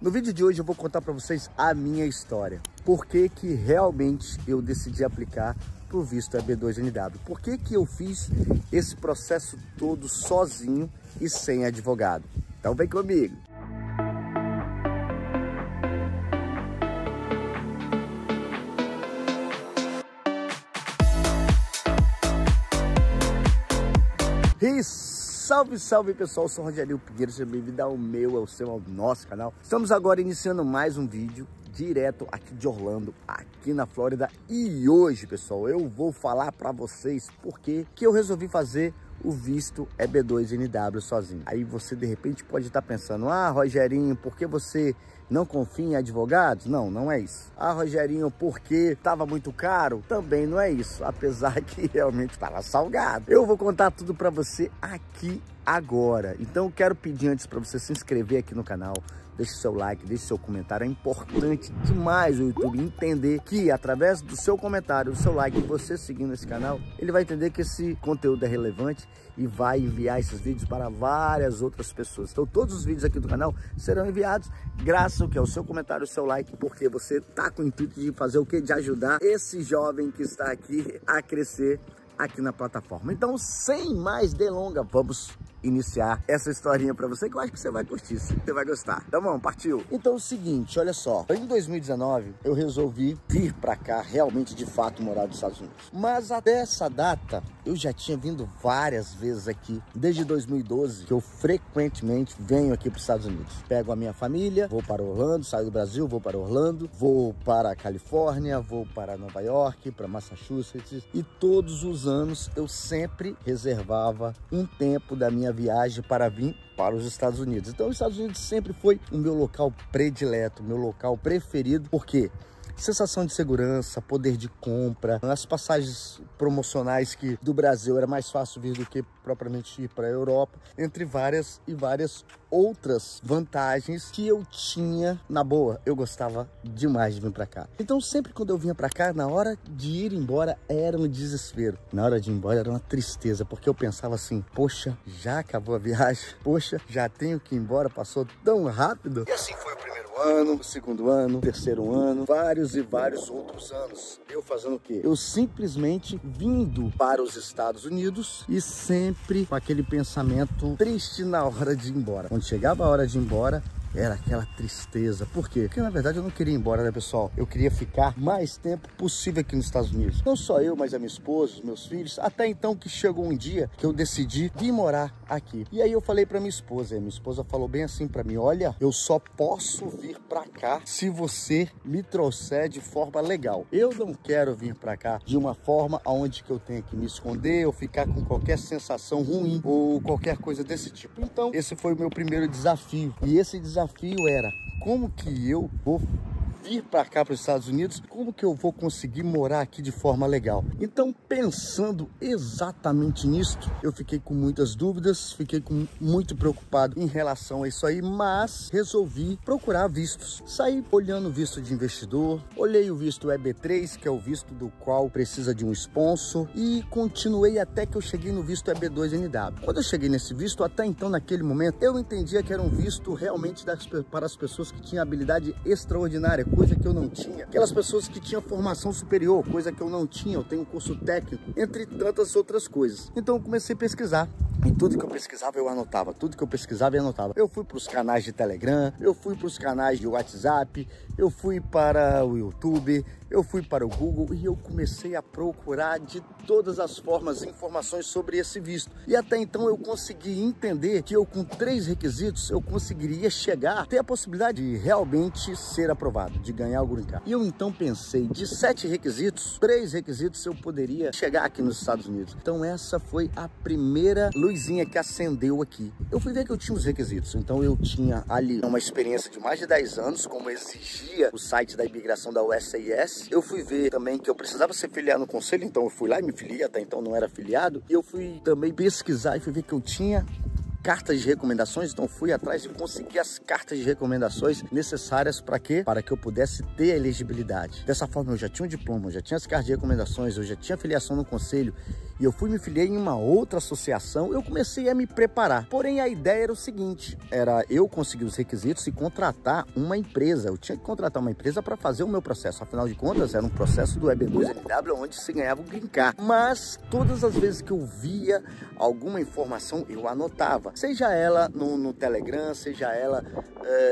No vídeo de hoje eu vou contar para vocês a minha história. Por que que realmente eu decidi aplicar para o visto EB2NW? Por que que eu fiz esse processo todo sozinho e sem advogado? Então vem comigo. E salve, salve pessoal, eu sou o Rogerinho Pinheiro, seja bem-vindo ao meu, ao seu, ao nosso canal. Estamos agora iniciando mais um vídeo direto aqui de Orlando, aqui na Flórida. E hoje, pessoal, eu vou falar para vocês por que eu resolvi fazer o visto EB2NW sozinho. Aí você de repente pode estar pensando: ah, Rogerinho, por que você não confia em advogados? Não, não é isso. Ah, Rogerinho, porque estava muito caro? Também não é isso, apesar que realmente estava salgado. Eu vou contar tudo para você aqui agora. Então eu quero pedir antes para você se inscrever aqui no canal, deixe seu like, deixe seu comentário. É importante demais o YouTube entender que através do seu comentário, do seu like, você seguindo esse canal, ele vai entender que esse conteúdo é relevante e vai enviar esses vídeos para várias outras pessoas. Então todos os vídeos aqui do canal serão enviados graças ao que é o seu comentário, o seu like, porque você tá com o intuito de fazer o quê? De ajudar esse jovem que está aqui a crescer aqui na plataforma. Então, sem mais delongas, vamos iniciar essa historinha para você, que eu acho que você vai curtir, você vai gostar. Então vamos, partiu. Então é o seguinte, olha só, em 2019 eu resolvi vir para cá, realmente de fato morar nos Estados Unidos. Mas até essa data eu já tinha vindo várias vezes aqui, desde 2012 que eu frequentemente venho aqui para os Estados Unidos. Pego a minha família, vou para Orlando, saio do Brasil, vou para Orlando, vou para a Califórnia, vou para Nova York, para Massachusetts, e todos os anos eu sempre reservava um tempo da minha viagem para vir para os Estados Unidos. Então os Estados Unidos sempre foi o meu local predileto, o meu local preferido, porque sensação de segurança, poder de compra, as passagens promocionais, que do Brasil era mais fácil vir do que propriamente ir para a Europa, entre várias outras vantagens que eu tinha. Na boa, eu gostava demais de vir para cá. Então sempre quando eu vinha para cá, na hora de ir embora era um desespero, na hora de ir embora era uma tristeza, porque eu pensava assim: poxa, já acabou a viagem, poxa, já tenho que ir embora, passou tão rápido. E assim foi o primeiro ano, o segundo ano, o terceiro ano, vários e vários outros anos. Eu fazendo o quê? Eu simplesmente vindo para os Estados Unidos e sempre com aquele pensamento triste na hora de ir embora. Quando chegava a hora de ir embora, era aquela tristeza. Por quê? Porque na verdade eu não queria ir embora, né, pessoal? Eu queria ficar mais tempo possível aqui nos Estados Unidos. Não só eu, mas a minha esposa, os meus filhos. Até então que chegou um dia que eu decidi vir morar aqui. E aí eu falei pra minha esposa, e a minha esposa falou bem assim pra mim: olha, eu só posso vir pra cá se você me trouxer de forma legal. Eu não quero vir pra cá de uma forma onde que eu tenha que me esconder ou ficar com qualquer sensação ruim ou qualquer coisa desse tipo. Então esse foi o meu primeiro desafio. E esse desafio era: como que eu vou vir para cá, para os Estados Unidos, como que eu vou conseguir morar aqui de forma legal? Então, pensando exatamente nisso, eu fiquei com muitas dúvidas, fiquei muito preocupado em relação a isso aí, mas resolvi procurar vistos. Saí olhando o visto de investidor, olhei o visto EB3, que é o visto do qual precisa de um sponsor, e continuei até que eu cheguei no visto EB2NW. Quando eu cheguei nesse visto, até então, naquele momento, eu entendia que era um visto realmente para as pessoas que tinham habilidade extraordinária, coisa que eu não tinha. Aquelas pessoas que tinham formação superior, coisa que eu não tinha. Eu tenho um curso técnico, entre tantas outras coisas. Então eu comecei a pesquisar. E tudo que eu pesquisava eu anotava, tudo que eu pesquisava eu anotava. Eu fui para os canais de Telegram, eu fui para os canais de WhatsApp, eu fui para o YouTube, eu fui para o Google e eu comecei a procurar de todas as formas informações sobre esse visto. E até então eu consegui entender que eu, com 3 requisitos, eu conseguiria chegar, ter a possibilidade de realmente ser aprovado, de ganhar o green card. E eu então pensei, de 7 requisitos, 3 requisitos eu poderia chegar aqui nos Estados Unidos. Então essa foi a primeira luzinha que acendeu aqui. Eu fui ver que eu tinha os requisitos. Então eu tinha ali uma experiência de mais de 10 anos, como exigia o site da imigração da USCIS. Eu fui ver também que eu precisava ser filiado no conselho, então eu fui lá e me filiei, até então não era filiado. E eu fui também pesquisar e fui ver que eu tinha cartas de recomendações, então fui atrás de conseguir as cartas de recomendações necessárias para quê? Para que eu pudesse ter a elegibilidade. Dessa forma eu já tinha um diploma, eu já tinha as cartas de recomendações, eu já tinha filiação no conselho e eu me filiei em uma outra associação, eu comecei a me preparar. Porém a ideia era o seguinte, era eu conseguir os requisitos e contratar uma empresa. Eu tinha que contratar uma empresa para fazer o meu processo, afinal de contas era um processo do EB2NW onde se ganhava o Green Card. Mas todas as vezes que eu via alguma informação eu anotava, seja ela no Telegram, seja ela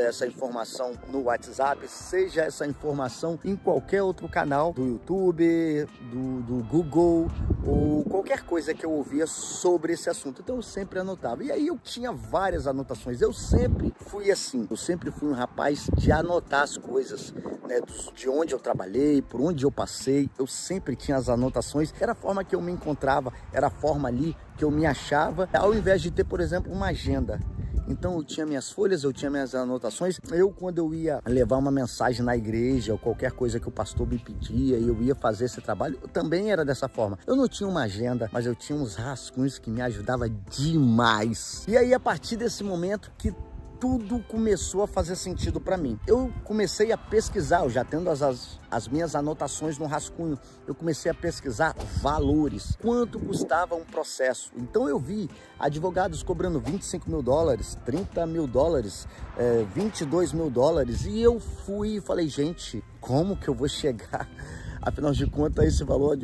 essa informação no WhatsApp, seja essa informação em qualquer outro canal do YouTube, do Google ou qualquer coisa que eu ouvia sobre esse assunto. Então eu sempre anotava. E aí eu tinha várias anotações. Eu sempre fui assim. Eu sempre fui um rapaz de anotar as coisas, né? De onde eu trabalhei, por onde eu passei. Eu sempre tinha as anotações. Era a forma que eu me encontrava, era a forma ali que eu me achava, ao invés de ter, por exemplo, uma agenda. Então eu tinha minhas folhas, eu tinha minhas anotações. Quando eu ia levar uma mensagem na igreja ou qualquer coisa que o pastor me pedia e eu ia fazer esse trabalho, eu também era dessa forma. Eu não tinha uma agenda, mas eu tinha uns rascunhos que me ajudavam demais. E aí a partir desse momento que tudo começou a fazer sentido para mim. Eu comecei a pesquisar, eu já tendo as minhas anotações no rascunho, eu comecei a pesquisar valores, quanto custava um processo. Então eu vi advogados cobrando 25 mil dólares, 30 mil dólares, 22 mil dólares, e eu fui e falei, gente, como que eu vou chegar? Afinal de contas, esse valor,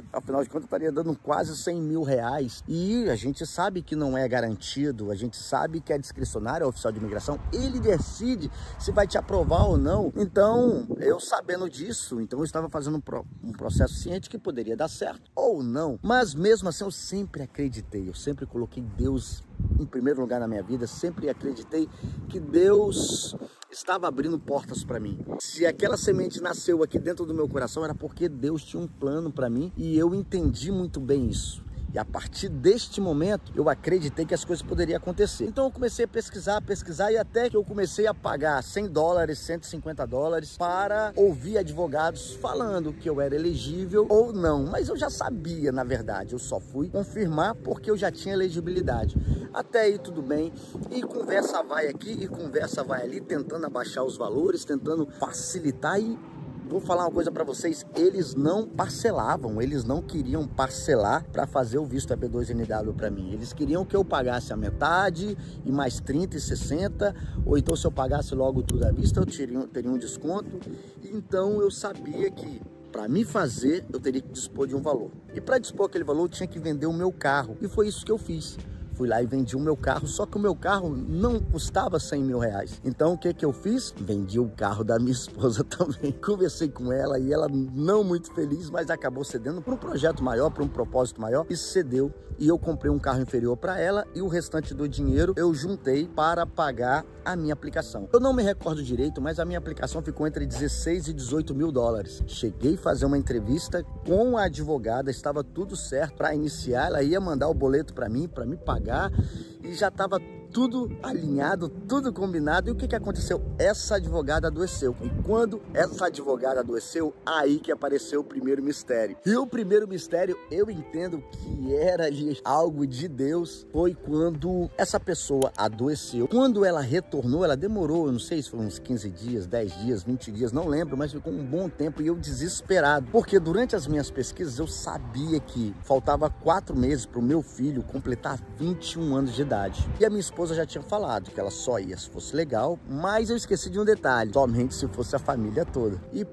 estaria dando quase 100 mil reais. E a gente sabe que não é garantido, a gente sabe que é discricionário, o oficial de imigração, ele decide se vai te aprovar ou não. Então, eu sabendo disso, então eu estava fazendo um processo ciente que poderia dar certo ou não. Mas mesmo assim, eu sempre acreditei, eu sempre coloquei Deus em primeiro lugar na minha vida, sempre acreditei que Deus estava abrindo portas para mim. Se aquela semente nasceu aqui dentro do meu coração, era porque Deus tinha um plano para mim e eu entendi muito bem isso. E a partir deste momento, eu acreditei que as coisas poderiam acontecer. Então eu comecei a pesquisar e até que eu comecei a pagar 100 dólares, 150 dólares para ouvir advogados falando que eu era elegível ou não. Mas eu já sabia, na verdade, eu só fui confirmar porque eu já tinha elegibilidade. Até aí tudo bem, e conversa vai aqui e conversa vai ali, tentando abaixar os valores, tentando facilitar. E vou falar uma coisa para vocês, eles não parcelavam, eles não queriam parcelar para fazer o visto EB2NW para mim. Eles queriam que eu pagasse a metade e mais 30 e 60, ou então se eu pagasse logo tudo à vista, eu teria um desconto. Então eu sabia que para me fazer, eu teria que dispor de um valor. E para dispor aquele valor, eu tinha que vender o meu carro. E foi isso que eu fiz. Fui lá e vendi o meu carro, só que o meu carro não custava 100 mil reais. Então o que que eu fiz? Vendi o carro da minha esposa também. Conversei com ela e ela não muito feliz, mas acabou cedendo para um projeto maior, para um propósito maior, e cedeu. E eu comprei um carro inferior para ela e o restante do dinheiro eu juntei para pagar a minha aplicação. Eu não me recordo direito, mas a minha aplicação ficou entre 16 e 18 mil dólares. Cheguei a fazer uma entrevista com a advogada, estava tudo certo para iniciar, ela ia mandar o boleto para mim pagar, e já estava tudo alinhado, tudo combinado. E o que que aconteceu? Essa advogada adoeceu. E quando essa advogada adoeceu, aí que apareceu o primeiro mistério. E o primeiro mistério, eu entendo que era ali algo de Deus, foi quando essa pessoa adoeceu. Quando ela retornou, ela demorou, eu não sei se foram uns 15 dias, 10 dias, 20 dias, não lembro, mas ficou um bom tempo e eu desesperado. Porque durante as minhas pesquisas eu sabia que faltava 4 meses para o meu filho completar 21 anos de idade. E a minha esposa já tinha falado que ela só ia se fosse legal, mas eu esqueci de um detalhe, somente se fosse a família toda. E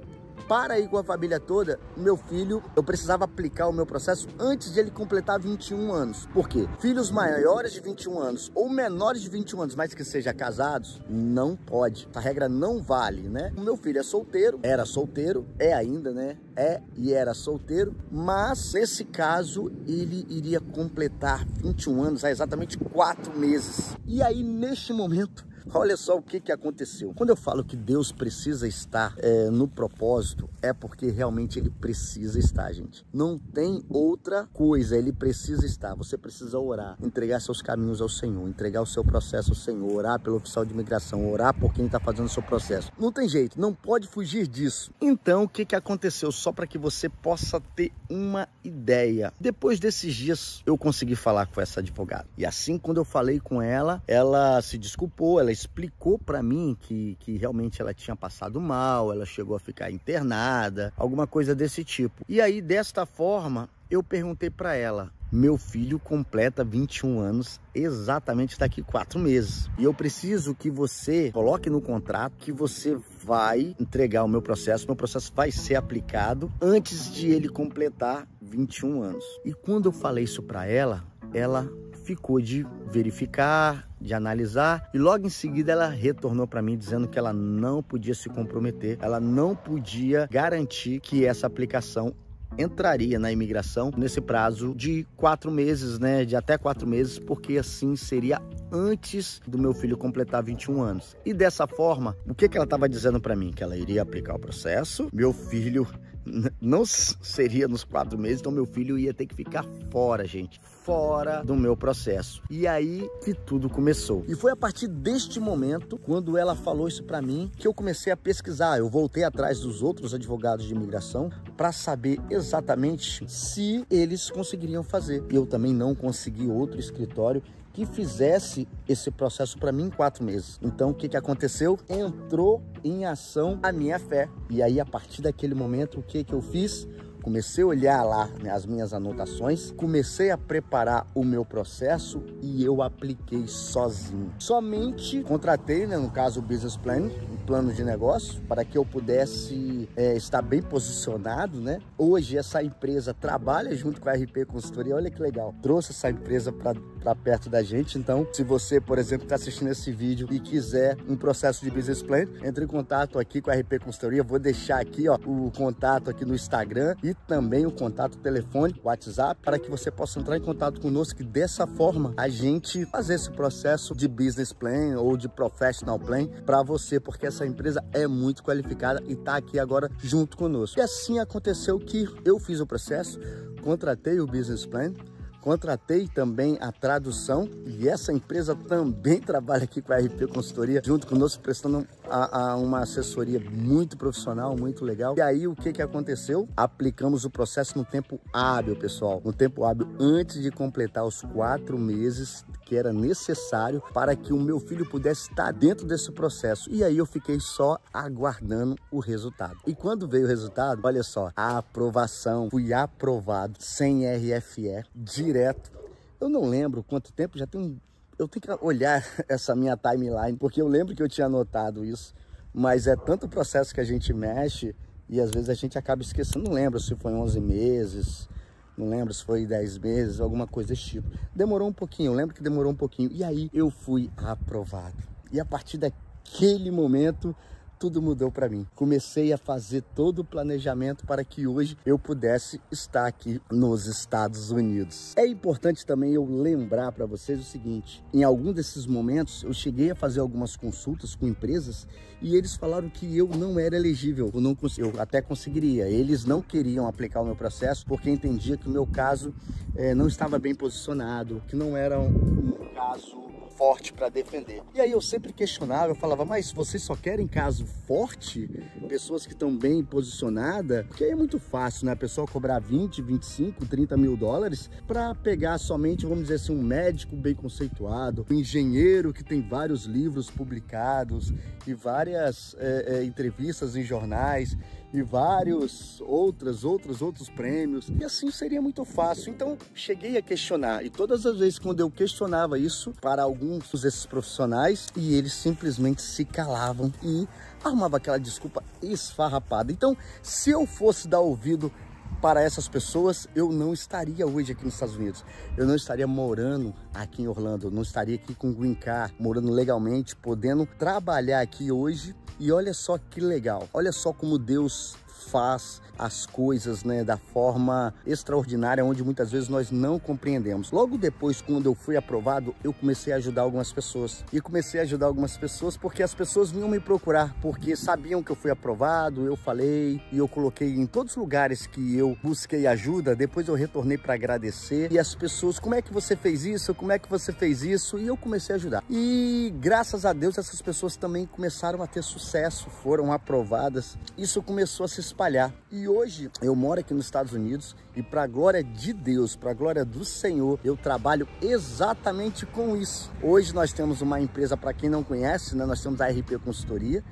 para ir com a família toda, meu filho, eu precisava aplicar o meu processo antes de ele completar 21 anos. Por quê? Filhos maiores de 21 anos ou menores de 21 anos, mas que sejam casados, não pode. Essa regra não vale, né? O meu filho é solteiro, era solteiro, é ainda, né? É e era solteiro, mas nesse caso ele iria completar 21 anos há exatamente 4 meses. E aí, neste momento, Olha só o que aconteceu. Quando eu falo que Deus precisa estar no propósito, é porque realmente Ele precisa estar, gente. Não tem outra coisa, Ele precisa estar. Você precisa orar, entregar seus caminhos ao Senhor, entregar o seu processo ao Senhor, orar pelo oficial de imigração, orar por quem está fazendo o seu processo. Não tem jeito, não pode fugir disso. Então, o que aconteceu? Só para que você possa ter uma ideia. Depois desses dias, eu consegui falar com essa advogada. E assim, quando eu falei com ela, ela se desculpou, ela explicou para mim que realmente ela tinha passado mal, ela chegou a ficar internada, alguma coisa desse tipo. E aí, desta forma, eu perguntei para ela: meu filho completa 21 anos exatamente daqui 4 meses. E eu preciso que você coloque no contrato que você vai entregar o meu processo vai ser aplicado antes de ele completar 21 anos. E quando eu falei isso para ela, ela ficou de verificar, de analisar, e logo em seguida ela retornou para mim dizendo que ela não podia se comprometer, ela não podia garantir que essa aplicação entraria na imigração nesse prazo de 4 meses, né? De até 4 meses, porque assim seria antes do meu filho completar 21 anos. E dessa forma, o que ela estava dizendo para mim? Que ela iria aplicar o processo, meu filho não seria nos 4 meses, então meu filho ia ter que ficar fora, gente, fora do meu processo. E aí que tudo começou. E foi a partir deste momento, quando ela falou isso para mim, que eu comecei a pesquisar. Eu voltei atrás dos outros advogados de imigração para saber exatamente se eles conseguiriam fazer. Eu também não consegui outro escritório que fizesse esse processo para mim em 4 meses. Então, o que aconteceu? Entrou em ação a minha fé. E aí, a partir daquele momento, o que eu fiz? Comecei a olhar lá, né, as minhas anotações, comecei a preparar o meu processo e eu apliquei sozinho. Somente contratei, né, no caso o business plan, um plano de negócio, para que eu pudesse estar bem posicionado, né? Hoje essa empresa trabalha junto com a RP Consultoria, olha que legal. Trouxe essa empresa para perto da gente. Então, se você, por exemplo, está assistindo esse vídeo e quiser um processo de business plan, entre em contato aqui com a RP Consultoria. Vou deixar aqui, ó, o contato aqui no Instagram e também o contato telefônico, WhatsApp, para que você possa entrar em contato conosco e dessa forma a gente fazer esse processo de business plan ou de professional plan para você, porque essa empresa é muito qualificada e está aqui agora junto conosco. E assim aconteceu que eu fiz o processo, contratei o business plan, contratei também a tradução e essa empresa também trabalha aqui com a RP Consultoria junto conosco, prestando uma assessoria muito profissional, muito legal. E aí o que aconteceu? Aplicamos o processo no tempo hábil, pessoal. No tempo hábil, antes de completar os 4 meses que era necessário para que o meu filho pudesse estar dentro desse processo. E aí eu fiquei só aguardando o resultado. E quando veio o resultado, olha só, a aprovação, fui aprovado sem RFE, direto. Eu não lembro quanto tempo, já tem eu tenho que olhar essa minha timeline, porque eu lembro que eu tinha anotado isso, mas é tanto processo que a gente mexe e às vezes a gente acaba esquecendo. Não lembro se foi 11 meses, não lembro se foi 10 meses, alguma coisa desse tipo. Demorou um pouquinho, eu lembro que demorou um pouquinho. E aí eu fui aprovado. E a partir daquele momento, tudo mudou para mim. Comecei a fazer todo o planejamento para que hoje eu pudesse estar aqui nos Estados Unidos. É importante também eu lembrar para vocês o seguinte: em algum desses momentos eu cheguei a fazer algumas consultas com empresas e eles falaram que eu não era elegível, eu até conseguiria. Eles não queriam aplicar o meu processo porque entendia que o meu caso não estava bem posicionado, que não era um caso forte para defender. E aí eu sempre questionava, eu falava, mas vocês só querem caso forte? Pessoas que estão bem posicionadas? Porque aí é muito fácil, né? A pessoa cobrar 20, 25, 30 mil dólares para pegar somente, vamos dizer assim, um médico bem conceituado, um engenheiro que tem vários livros publicados e várias entrevistas em jornais e vários outros prêmios, e assim seria muito fácil. Então cheguei a questionar, e todas as vezes quando eu questionava isso para alguns desses profissionais, e eles simplesmente se calavam e arrumavam aquela desculpa esfarrapada. Então, se eu fosse dar ouvido para essas pessoas, eu não estaria hoje aqui nos Estados Unidos, eu não estaria morando aqui em Orlando, eu não estaria aqui com Green Card, morando legalmente, podendo trabalhar aqui hoje. E olha só que legal, olha só como Deus faz as coisas, né, da forma extraordinária, onde muitas vezes nós não compreendemos. Logo depois, quando eu fui aprovado, eu comecei a ajudar algumas pessoas. E comecei a ajudar algumas pessoas porque as pessoas vinham me procurar, porque sabiam que eu fui aprovado, eu falei e eu coloquei em todos os lugares que eu busquei ajuda. Depois eu retornei para agradecer e as pessoas, como é que você fez isso? Como é que você fez isso? E eu comecei a ajudar. E graças a Deus essas pessoas também começaram a ter sucesso, foram aprovadas. Isso começou a se espalhar. E hoje eu moro aqui nos Estados Unidos e para a glória de Deus, para a glória do Senhor, eu trabalho exatamente com isso. Hoje nós temos uma empresa, para quem não conhece, né, nós temos a RP Consultoria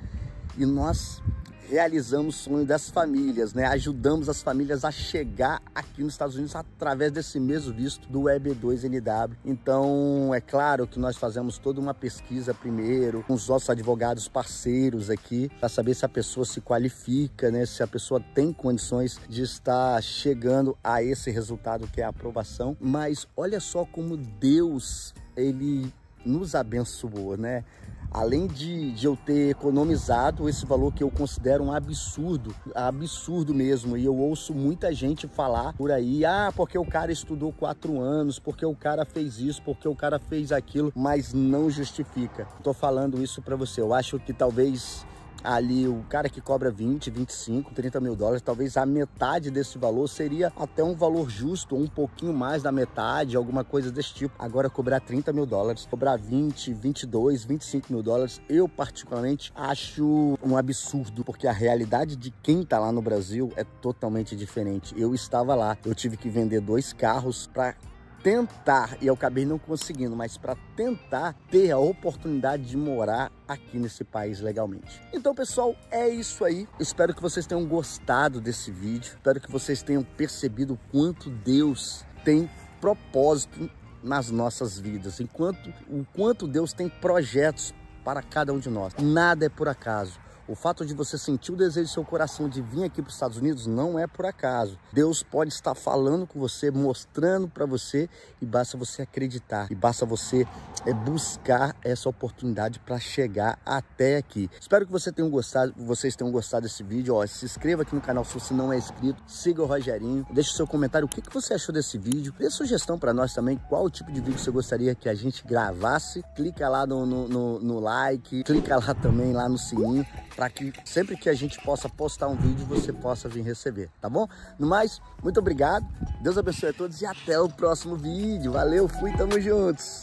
e nós realizamos o sonho das famílias, né? Ajudamos as famílias a chegar aqui nos Estados Unidos através desse mesmo visto do EB2NW. Então, é claro que nós fazemos toda uma pesquisa primeiro com os nossos advogados parceiros aqui para saber se a pessoa se qualifica, né? Se a pessoa tem condições de estar chegando a esse resultado que é a aprovação. Mas olha só como Deus, ele nos abençoou, né? Além de eu ter economizado esse valor que eu considero um absurdo mesmo, e eu ouço muita gente falar por aí, porque o cara estudou 4 anos, porque o cara fez isso, porque o cara fez aquilo, mas não justifica. Tô falando isso para você, eu acho que talvez ali o cara que cobra 20, 25, 30 mil dólares, talvez a metade desse valor seria até um valor justo, um pouquinho mais da metade, alguma coisa desse tipo. Agora cobrar 30 mil dólares, cobrar 20, 22, 25 mil dólares, eu particularmente acho um absurdo, porque a realidade de quem tá lá no Brasil é totalmente diferente. Eu estava lá, eu tive que vender 2 carros para tentar, e eu acabei não conseguindo, mas para tentar ter a oportunidade de morar aqui nesse país legalmente. Então, pessoal, é isso aí. Espero que vocês tenham gostado desse vídeo. Espero que vocês tenham percebido o quanto Deus tem propósito nas nossas vidas, o quanto Deus tem projetos para cada um de nós. Nada é por acaso. O fato de você sentir o desejo do seu coração de vir aqui para os Estados Unidos não é por acaso. Deus pode estar falando com você, mostrando para você, e basta você acreditar, e basta você buscar essa oportunidade para chegar até aqui. Espero que vocês tenham gostado desse vídeo. Se inscreva aqui no canal se você não é inscrito, siga o Rogerinho, deixe seu comentário, o que você achou desse vídeo, dê sugestão para nós também, qual o tipo de vídeo você gostaria que a gente gravasse. Clica lá no like, clica lá também lá no sininho, para que sempre que a gente possa postar um vídeo, você possa vir receber, tá bom? No mais, muito obrigado, Deus abençoe a todos e até o próximo vídeo. Valeu, fui, tamo juntos!